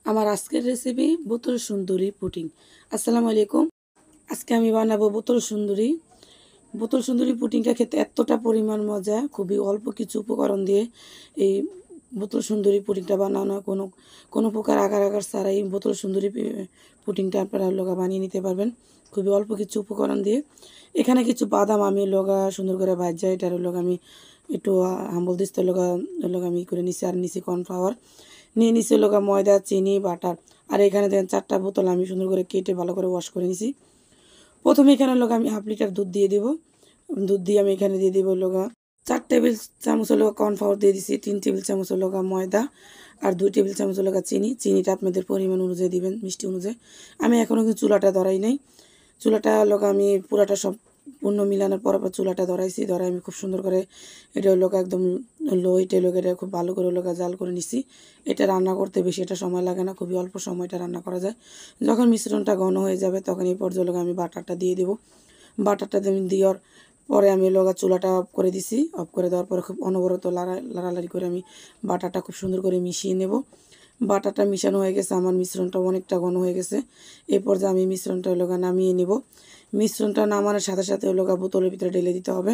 আমার আজকের রেসিপি বোতল সুন্দরী পুডিং। আসসালামু আলাইকুম। আজকে আমি বানাবো বোতল সুন্দরী পুডিংটা খেতে এতটা পরিমাণ মজা, খুবই অল্প কিছু উপকরণ দিয়ে এই বোতল সুন্দরী পুডিংটা বানানো, কোনো প্রকার আগার ছাড়াই বোতল সুন্দরী পুডিংটা আপনারা বানিয়ে নিতে পারবেন খুবই অল্প কিছু উপকরণ দিয়ে। এখানে কিছু বাদাম আমি সুন্দর করে ভাজা, এটার আমি একটু হাম্বল দিস্তে আমি করে নিছি, আর নিছি কর্নফ্লাওয়ার, নিয়ে নিচে ময়দা, চিনি, বাটার। আর এখানে দেখেন 4টা বোতল আমি সুন্দর করে কেটে ভালো করে ওয়াশ করে নিছি। প্রথমে এখানে আমি হাফ লিটার দুধ দিয়ে দেবো। দুধ দিয়ে আমি এখানে দিয়ে দেবো 4 টেবিল চামচ কর্নফ্লাওয়ার দিয়ে দিছি, 3 টেবিল চামচ ময়দা, আর 2 টেবিল চামচ চিনিটা আপনাদের পরিমাণ অনুযায়ী দিবেন, মিষ্টি অনুযায়ী। আমি এখনও কিন্তু চুলাটা ধরাই নাই। চুলাটা আমি পুরাটা সম্পূর্ণ মিলানোর পর চুলাটা ধরাইছি। আমি খুব সুন্দর করে এটা একদম লো হিটে এটা খুব ভালো করে জাল করে নিছি। এটা রান্না করতে বেশি এটা সময় লাগে না, খুবই অল্প সময় এটা রান্না করা যায়। যখন মিশ্রণটা ঘন হয়ে যাবে তখন এই পর্যায়ে আমি বাটারটা দিয়ে দেবো। বাটারটা দেওয়ার পরে আমি চুলাটা অফ করে দিছি। অফ করে দেওয়ার পরে খুব অনবরত লাড়ালাড়ি করে আমি বাটারটা খুব সুন্দর করে মিশিয়ে নেব। বাটারটা মিশানো হয়ে গেছে, আমার মিশ্রণটা অনেকটা ঘন হয়ে গেছে। এই পর্যায়ে আমি মিশ্রণটা নামিয়ে নেব। মিশ্রণটা নামানোর সাথে সাথে বোতলের ভিতরে ঢেলে দিতে হবে।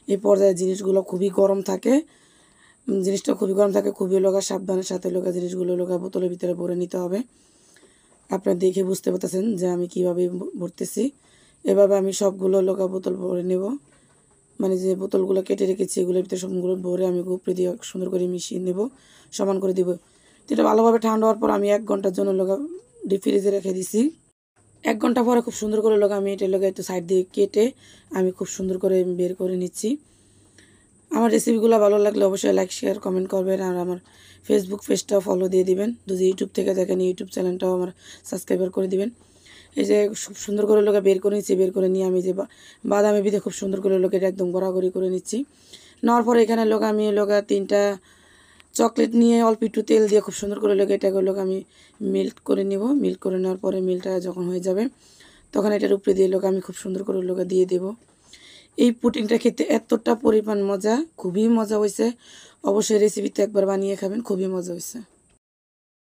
এই পর্যায়ে জিনিসগুলো খুবই গরম থাকে, খুবই সাবধানের সাথে জিনিসগুলো বোতলের ভিতরে ভরে নিতে হবে। আপনারা দেখে বুঝতে পারতেছেন যে আমি কিভাবে ভরতেছি। এভাবে আমি সবগুলো বোতল ভরে নেব, মানে যে বোতলগুলো কেটে রেখেছি এগুলোর ভিতরে সবগুলো ভরে আমি উপরে দিয়ে সুন্দর করে মিশিয়ে নেব, সমান করে দেব। এটা ভালোভাবে ঠান্ডা হওয়ার পর আমি 1 ঘন্টার জন্য ডিপ ফ্রিজে রেখে দিছি। 1 ঘন্টা পরে খুব সুন্দর করে আমি এটা একটু সাইড দিয়ে কেটে আমি খুব সুন্দর করে বের করে নিচ্ছি। আমার রেসিপিগুলো ভালো লাগলে অবশ্যই লাইক, শেয়ার, কমেন্ট করবেন। আর আমার ফেসবুক পেজটাও ফলো দিয়ে দিবেন। যদি ইউটিউব থেকে দেখেন ইউটিউব চ্যানেলটাও আমার সাবস্ক্রাইবার করে দিবেন। এই যে খুব সুন্দর করে বের করে নিচ্ছি। বের করে নিয়ে আমি যে বাদামি বিধে খুব সুন্দর করে এটা একদম গড়াগড়ি করে নিচ্ছি। নেওয়ার পরে এখানে আমি 3টা চকলেট নিয়ে অল্প একটু তেল দিয়ে খুব সুন্দর করে এটাকে আমি মেল্ট করে নেব। মেল্ট করে নেওয়ার পরে মেল্টটা যখন হয়ে যাবে তখন এটার উপরে দিয়ে আমি খুব সুন্দর করে দিয়ে দেব। এই পুডিংটা খেতে এতটা পরিমাণ মজা, খুবই মজা হয়েছে। অবশ্যই রেসিপিতে একবার বানিয়ে খাবেন, খুবই মজা হয়েছে।